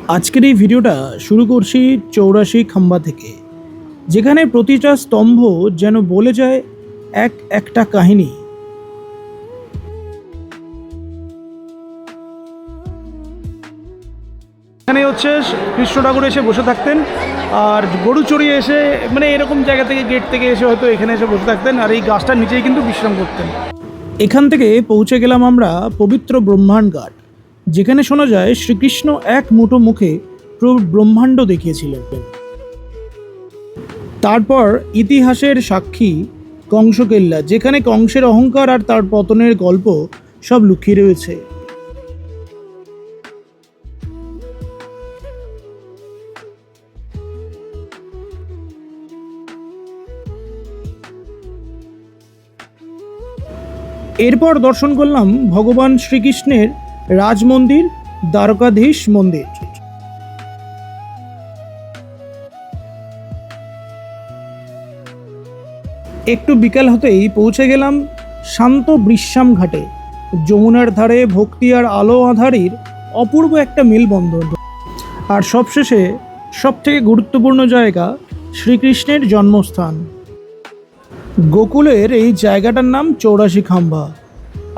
আজকের এই ভিডিওটা শুরু করছি 84 খাম্বা থেকে, যেখানে প্রতিটা স্তম্ভ যেন বলে যায় একটা কাহিনী। এখানে হচ্ছে কৃষ্ণ ঠাকুর এসে বসে থাকতেন, আর গরু চড়িয়ে এসে মানে এরকম জায়গা থেকে গেট থেকে এসে হয়তো এখানে এসে বসে থাকতেন, আর এই গাছটার নিচেই কিন্তু বিশ্রাম করতেন। এখান থেকে পৌঁছে গেলাম আমরা পবিত্র ব্রহ্মাণ্ড ঘাট, যেখানে শোনা যায় শ্রীকৃষ্ণ এক মুঠো মুখে পুরো ব্রহ্মাণ্ড দেখিয়েছিলেন। তারপর ইতিহাসের সাক্ষী কংসকেল্লা, যেখানে কংসের অহংকার আর তার পতনের গল্প সব লুকিয়ে রয়েছে। এরপর দর্শন করলাম ভগবান শ্রীকৃষ্ণের রাজমন্দির, দ্বারকাধীশ মন্দির। একটু বিকাল হতেই পৌঁছে গেলাম শান্ত বৃশ্যাম ঘাটে। যমুনার ধারে ভক্তি আর আলো আঁধারির অপূর্ব একটা মেলবন্ধন। আর সবশেষে সবথেকে গুরুত্বপূর্ণ জায়গা, শ্রীকৃষ্ণের জন্মস্থান গোকুলের এই জায়গাটার নাম 84 খাম্বা।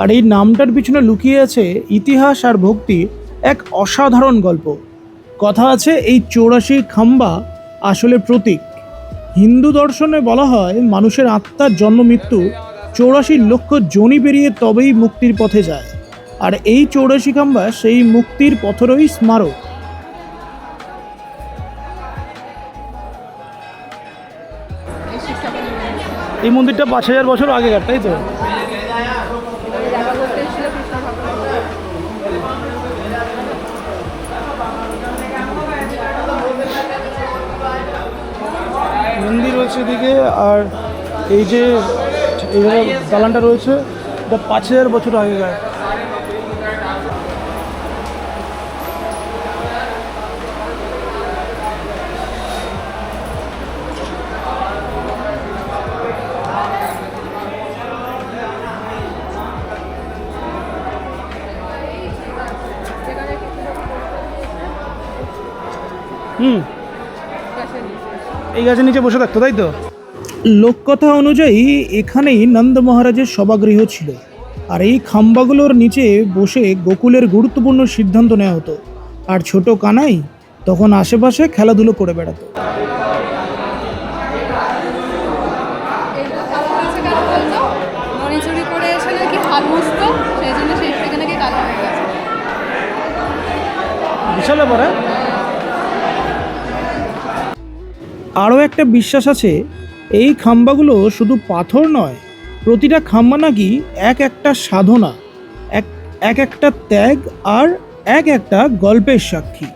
আর এই নামটার পিছনে লুকিয়ে আছে ইতিহাস আর ভক্তির এক অসাধারণ গল্প। কথা আছে এই 84 খাম্বা আসলে প্রতীক। হিন্দু দর্শনে বলা হয় মানুষের আত্মার জন্ম মৃত্যু 84 লক্ষ যোনি পেরিয়ে তবেই মুক্তির পথে যায়, আর এই 84 খাম্বা সেই মুক্তির পথেরই স্মারক। এই মন্দিরটা 5000 বছর আগেকার, তাই তো? মন্দির রয়েছে এদিকে, আর এই যে এইভাবে দালানটা রয়েছে, এটা 5000 বছর আগেকার। এই গাছের নিচে বসে থাকতো, তাই তো? লোককথা অনুযায়ী এখানেই নন্দ মহারাজের সভাগৃহ ছিল, আর এই খাম্বাগুলোর নিচে বসে গোকুলের গুরুত্বপূর্ণ সিদ্ধান্ত নেওয়া হতো। আর ছোট কানাই তখন আশেপাশে খেলাধুলো করে বেড়াতো। বিশাল ব্যাপার। আরও একটা বিশ্বাস আছে, এই খাম্বাগুলো শুধু পাথর নয়, প্রতিটা খাম্বা নাকি একটা সাধনা, একটা ত্যাগ আর একটা গল্পের সাক্ষী।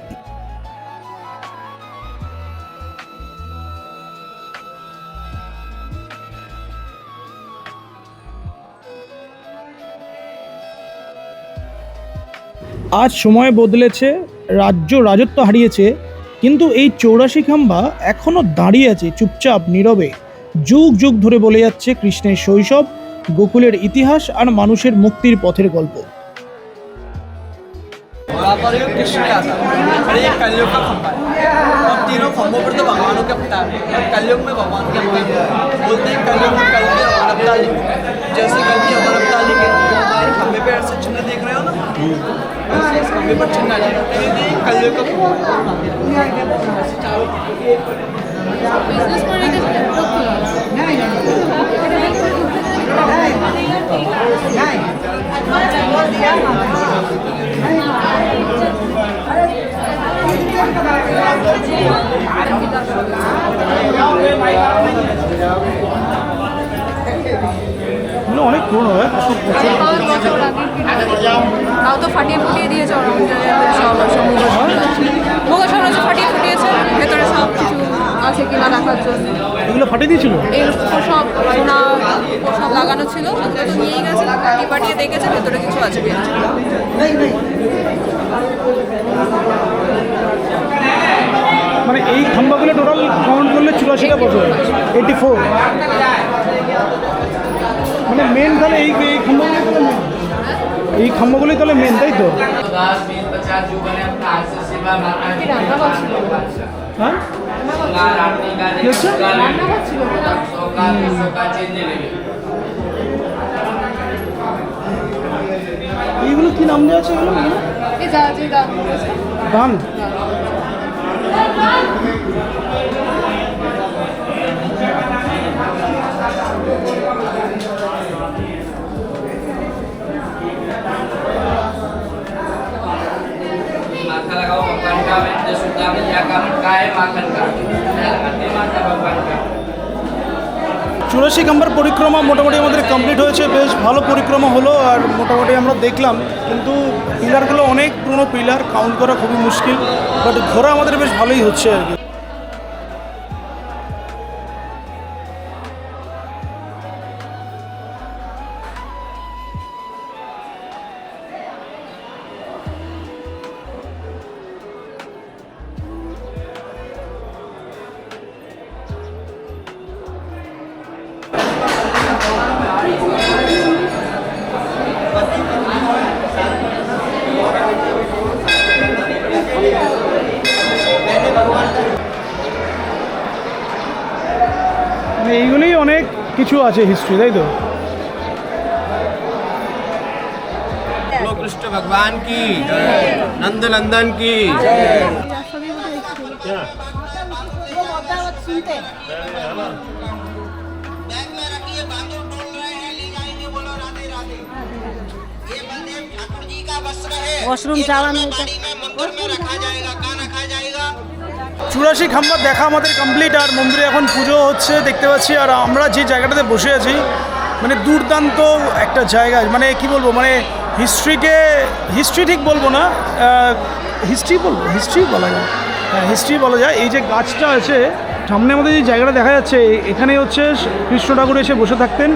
আজ সময় বদলেছে, রাজত্ব হারিয়েছে, কিন্তু এই 84 খাম্বা এখনো দাঁড়িয়ে আছে চুপচাপ নীরবে। যুগ যুগ ধরে বলে যাচ্ছে কৃষ্ণের শৈশব, গোকুলের ইতিহাস আর মানুষের মুক্তির পথের গল্প। कृष्ण आता और ये कलयुग का खंभा है। अब तीनों खंभों पर तो भगवानों के अवतार हैं। कलयुग में भगवान के अवतार बोलते हैं, कलयुग में कल के हमारा अवतार लिखे, जैसे कल की हमारा अवतार लिखे हमारे खंभे पे ऐसे चिन्ह देख रहे हो ना, ऐसे इस खंभे पर चिन्ह आ जाता है। ये कलयुग का खंभा ऐसे चारों অনেক পুরনো হয়, তাও তো ফাটিয়ে ফুটিয়ে দিয়েছে মোগল সাম্রাজ্য ফাটিয়ে ফুটিয়েছে, ভেতরে সব কিছু আছে কিনা দেখার জন্য। এগুলো ফাটিয়ে দিয়েছিল, সব সোনা সব লাগানো ছিল, সেগুলো তো নিয়েই গেছে, ফাটিয়ে ফাটিয়ে দেখেছে ভেতরে কিছু আছে কিনা। মানে এই খাম্বাগুলো টোটাল কাউন্ট করলে 84টা বছর, 84। মানে মেন তাহলে এই খাম্বাগুলোই তাহলে মেন, তাই তো? কি রান্নাঘর ছিল? হ্যাঁ কি হচ্ছে? রান্নাঘর ছিল না? এইগুলো কি নাম দেওয়া আছে এগুলো? এই যা যে গান করেছে। গান? माथा लगाओ भगवान का वैद्य सुधा मैया का मटका है माखन का आरती माता भगवान का। 84 খাম্বার পরিক্রমা মোটামুটি আমাদের কমপ্লিট হয়েছে, বেশ ভালো পরিক্রমা হলো। আর মোটামুটি আমরা দেখলাম, কিন্তু পিলারগুলো অনেক পুরনো পিলার, কাউন্ট করা খুবই মুশকিল, বাট ঘোরা আমাদের বেশ ভালোই হচ্ছে আর কি। মানে এইগুলোই অনেক কিছু আছে হিস্ট্রি, তাই তো? बोलो कृष्ण भगवान की नंद नंदन की बैग में रखिए, बांदर डोल रहे हैं, ले जाएंगे, बोलो राधे राधे। ये बलदेव ठाकुर जी का वस्त्र है। वॉशरूम ये चालन दोनों होता है। बाड़ी में मंदिर में रखा जाएगा, कहाँ रखा जाएगा? 84 খাম্বার দেখা আমাদের কমপ্লিট, আর মন্দিরে এখন পুজো হচ্ছে দেখতে পাচ্ছি। আর আমরা যে জায়গাটাতে বসে আছি, মানে দুর্দান্ত একটা জায়গা, মানে কি বলবো, মানে হিস্ট্রি ঠিক বলবো না, হিস্ট্রি বলা যায়, হ্যাঁ হিস্ট্রি বলা যায়। এই যে গাছটা আছে সামনে, আমাদের যে জায়গাটা দেখা যাচ্ছে, এখানে হচ্ছে কৃষ্ণ ঠাকুর এসে বসে থাকতেন,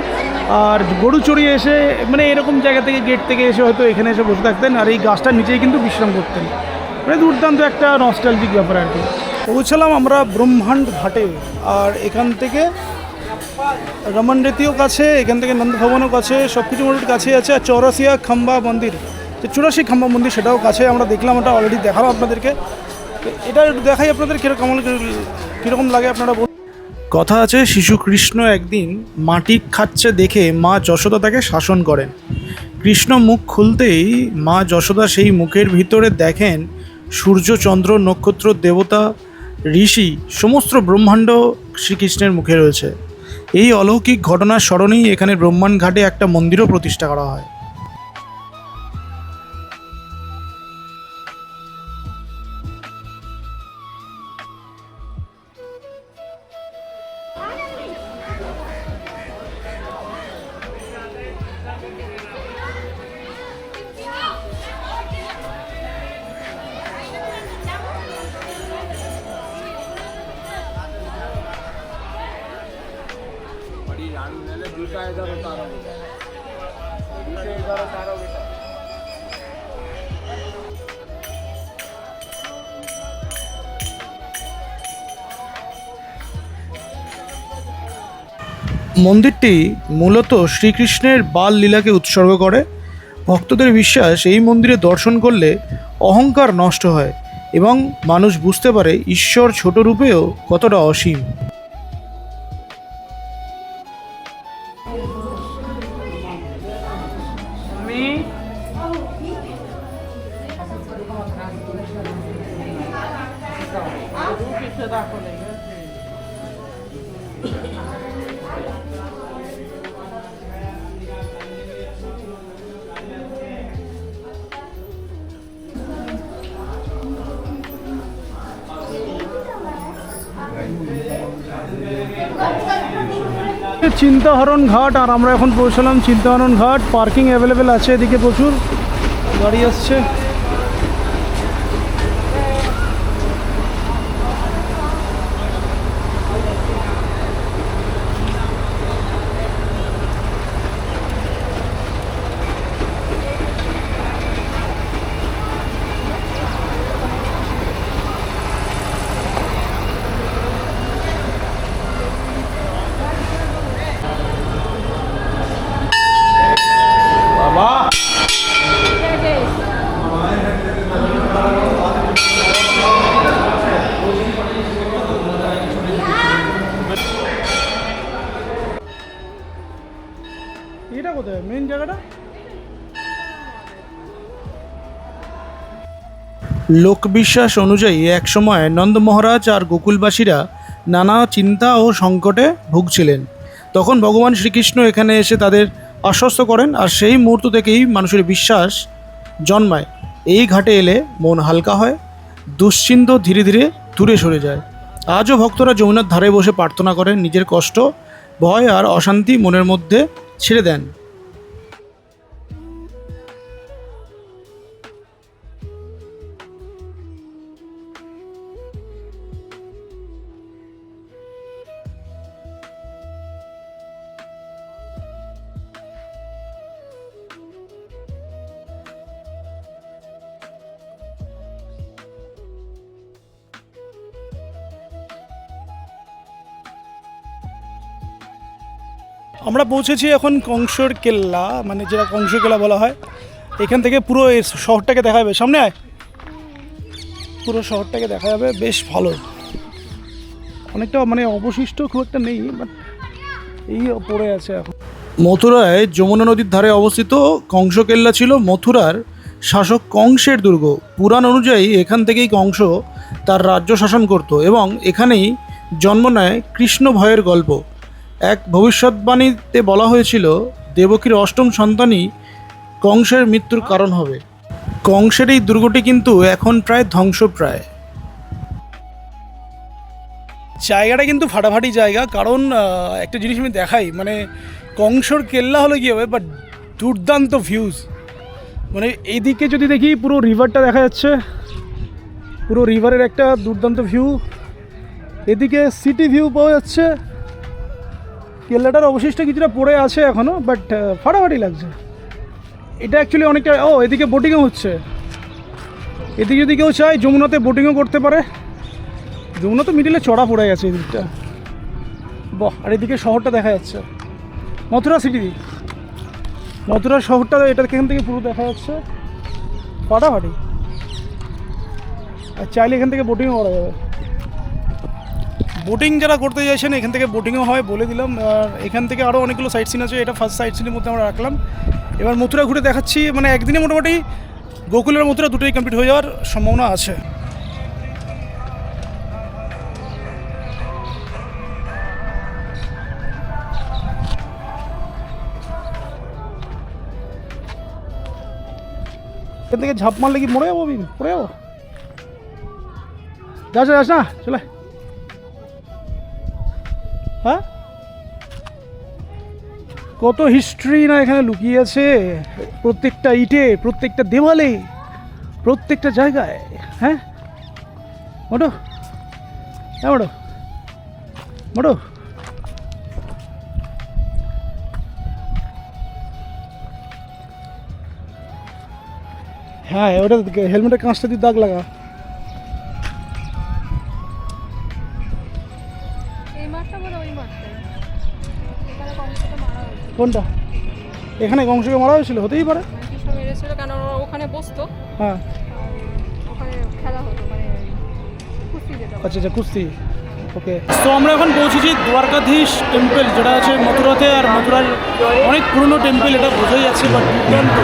আর গরু চড়িয়ে এসে মানে এরকম জায়গা থেকে গেট থেকে এসে হয়তো এখানে এসে বসে থাকতেন, আর এই গাছটার নিচেই কিন্তু বিশ্রাম করতেন। মানে দুর্দান্ত একটা নস্টালজিক ব্যাপার আর কি। পৌঁছালাম আমরা ব্রহ্মাণ্ড ঘাটে, আর এখান থেকে রমন রেতিও কাছে, এখান থেকে নন্দ ভবনও কাছে, সব কিছু মোটামুটি কাছে আছে। আর 84 খাম্বা মন্দির, যে 84 খাম্বা মন্দির সেটাও কাছে, আমরা দেখলাম, ওটা অলরেডি দেখালাম আপনাদেরকে। এটা একটু দেখাই আপনাদের কীরকম লাগে আপনারা বলুন। কথা আছে, শিশু কৃষ্ণ একদিন মাটি খাচ্ছে দেখে মা যশোদা তাকে শাসন করেন। কৃষ্ণ মুখ খুলতেই মা যশোদা সেই মুখের ভিতরে দেখেন সূর্য, চন্দ্র, নক্ষত্র, দেবতা, ঋষি, সমস্ত ব্রহ্মাণ্ড শ্রীকৃষ্ণের মুখে রয়েছে। এই অলৌকিক ঘটনার স্মরণেই এখানে ব্রহ্মাণ্ড ঘাটে একটা মন্দিরও প্রতিষ্ঠা করা হয়। মন্দিরটি মূলত শ্রীকৃষ্ণের বাল লীলাকে উৎসর্গ করে। ভক্তদের বিশ্বাস, এই মন্দিরে দর্শন করলে অহংকার নষ্ট হয় এবং মানুষ বুঝতে পারে ঈশ্বর ছোট রূপেও কতটা অসীম। চিন্তাহরণ ঘাট, আর আমরা এখন পৌঁছলাম চিন্তাহরণ ঘাট। পার্কিং অ্যাভেলেবেল আছে, এদিকে প্রচুর গাড়ি আসছে। লোকবিশ্বাস অনুযায়ী একসময় নন্দ মহারাজ আর গোকুলবাসীরা নানা চিন্তা ও সংকটে ভুগছিলেন। তখন ভগবান শ্রীকৃষ্ণ এখানে এসে তাদের আশ্বস্ত করেন, আর সেই মুহূর্ত থেকেই মানুষের বিশ্বাস জন্মায় এই ঘাটে এলে মন হালকা হয়, দুশ্চিন্তা ধীরে ধীরে দূরে সরে যায়। আজও ভক্তরা যমুনার ধারে বসে প্রার্থনা করেন, নিজের কষ্ট, ভয় আর অশান্তি মনের মধ্যে ছেড়ে দেন। আমরা পৌঁছেছি এখন কংসর কেল্লা, মানে যেটা কংস কেল্লা বলা হয়। এখান থেকে পুরো এই শহরটাকে দেখা যাবে, সামনে আয়, পুরো শহরটাকে দেখা যাবে, বেশ ভালো। অনেকটা মানে অবশিষ্ট খুব একটা নেই, বাট এই পড়ে আছে এখন। মথুরায় যমুনা নদীর ধারে অবস্থিত কংস কেল্লা ছিল মথুরার শাসক কংসের দুর্গ। পুরাণ অনুযায়ী এখান থেকেই কংস তার রাজ্য শাসন করত এবং এখানেই জন্ম নেয় কৃষ্ণ ভয়ের গল্প। এক ভবিষ্যৎবাণীতে বলা হয়েছিল দেবকীর অষ্টম সন্তানই কংসের মৃত্যুর কারণ হবে। কংসের এই দুর্গটি কিন্তু এখন প্রায় ধ্বংসপ্রায়। জায়গাটা কিন্তু ফাটাফাটি জায়গা, কারণ একটা জিনিস আমি দেখাই, মানে কংসর কেল্লা হলে কী হবে, বাট দুর্দান্ত ভিউজ। মানে এইদিকে যদি দেখি পুরো রিভারটা দেখা যাচ্ছে, পুরো রিভারের একটা দুর্দান্ত ভিউ। এদিকে সিটি ভিউ পাওয়া যাচ্ছে। কেল্লাটার অবশিষ্ট কিছুটা পড়ে আছে এখনও, বাট ফাটাফাটি লাগছে। এটা অ্যাকচুয়ালি অনেকটা, এদিকে বোটিংও হচ্ছে। এদিকে যদি কেউ চায় যমুনাতে বোটিংও করতে পারে। যমুনা তো মিডিলে চড়া পড়ে গেছে এদিকটা, বাহ। আর এদিকে শহরটা দেখা যাচ্ছে, মথুরা সিটি, মথুরা শহরটা এটা এখান থেকে পুরো দেখা যাচ্ছে, ফাটাফাটি। আর চাইলে এখান থেকে বোটিংও করা যাবে। বোটিং যারা করতে চাইছেন এখান থেকে বোটিংও হয়, বলে দিলাম। আর এখান থেকে আরও অনেকগুলো সাইট সিন আছে, এটা ফার্স্ট সাইট সিনের মধ্যে আমরা রাখলাম। এবার মথুরা ঘুরে দেখাচ্ছি, মানে একদিনে মোটামুটি গোকুল আর মথুরা দুটোই কমপ্লিট হয়ে যাওয়ার সম্ভাবনা আছে। এখান থেকে ঝাঁপ মারলে কি মরে যাবো? পড়ে যাবো? যাস না, চলে। হ্যাঁ, কত হিস্ট্রি না এখানে লুকিয়ে আছে, প্রত্যেকটা ইটে, প্রত্যেকটা দেওয়ালে, প্রত্যেকটা জায়গায়। হ্যাঁ মোটো, হ্যাঁ মোটো, মোটো। হ্যাঁ, ওটা হেলমেটের কাঁচটা দিয়ে দাগ লাগা। কোনটা? এখানে কংসকে মারা হয়েছিল, হতেই পারে। মেরেছিল কেন, ওখানে বসতো। হ্যাঁ, ওখানে খেলা হতো, মানে কুস্তি যেটা। আচ্ছা, কুস্তি। ওকে, তো আমরা এখন পৌঁছেছি দ্বারকাধীশ টেম্পল, যেটা আছে মথুরাতে। আর মথুরার অনেক পুরনো টেম্পল, এটা বোঝাই যাচ্ছে, বাট দুর্দান্ত।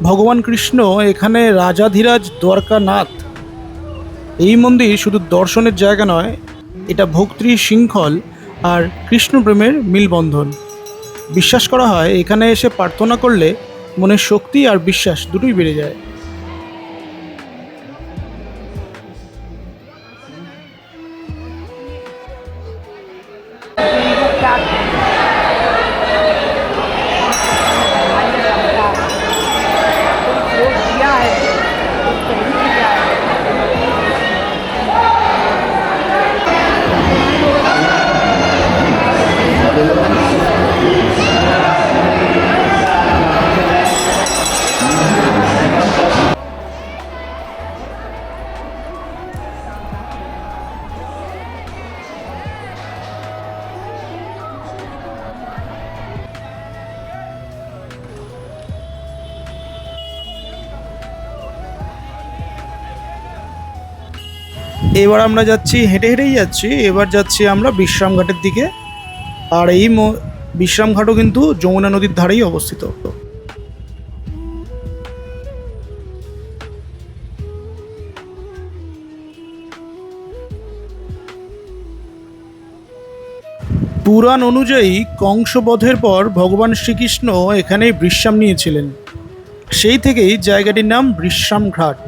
ভগবান কৃষ্ণ এখানে রাজাধিরাজ দ্বারকানাথ। এই মন্দির শুধু দর্শনের জায়গা নয়, এটা ভক্তির শৃঙ্খল আর কৃষ্ণ প্রেমের মিলবন্ধন। বিশ্বাস করা হয় এখানে এসে প্রার্থনা করলে মনের শক্তি আর বিশ্বাস দুটোই বেড়ে যায়। এবার আমরা যাচ্ছি, হেঁটে হেঁটেই যাচ্ছি। এবার যাচ্ছি আমরা বিশ্রামঘাটের দিকে। আর এই বিশ্রামঘাটও কিন্তু যমুনা নদীর ধারেই অবস্থিত। পুরাণ অনুযায়ী কংসবধের পর ভগবান শ্রীকৃষ্ণ এখানেই বিশ্রাম নিয়েছিলেন, সেই থেকেই জায়গাটির নাম বিশ্রাম ঘাট।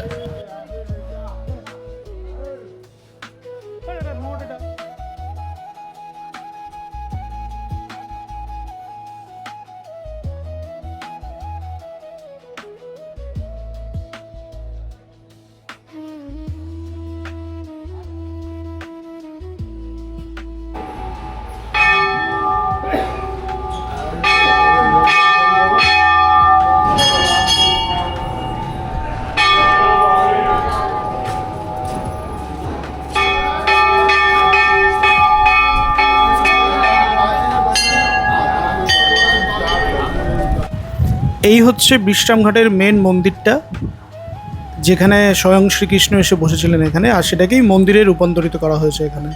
এই হচ্ছে বিশ্রামঘাটের মেন মন্দিরটা, যেখানে স্বয়ং শ্রীকৃষ্ণ এসে বসেছিলেন এখানে, আর সেটাকেই মন্দিরে রূপান্তরিত করা হয়েছে এখানে।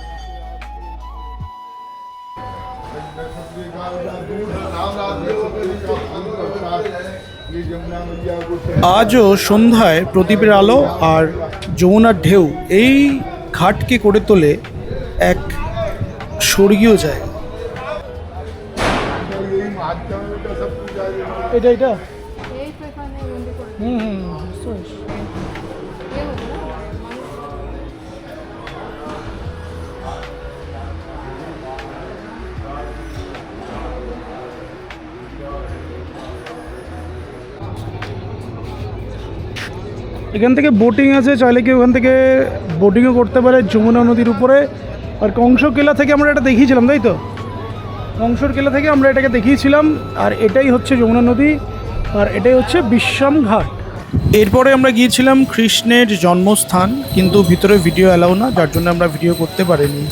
আজও সন্ধ্যায় প্রদীপের আলো আর যমুনার ঢেউ এই ঘাটকে করে তোলে এক স্বর্গীয় জায়গা। এটা এটা এই তো এখানে মন্দির করে এখান থেকে বোটিং আছে, চাইলে কি ওখান থেকে বোটিংও করতে পারে যমুনা নদীর উপরে। আর কংসকেলা থেকে আমরা এটা দেখিয়েছিলাম, তাই তো? কংসর কেলা থেকে আমরা এটাকে দেখিয়েছিলাম। আর এটাই হচ্ছে যমুনা নদী, আর এটাই হচ্ছে বিশ্রাম ঘাট। এরপরে আমরা গিয়েছিলাম কৃষ্ণের জন্মস্থান, কিন্তু ভিতরে ভিডিও অ্যালাউ না, যার জন্য আমরা ভিডিও করতে পারিনি।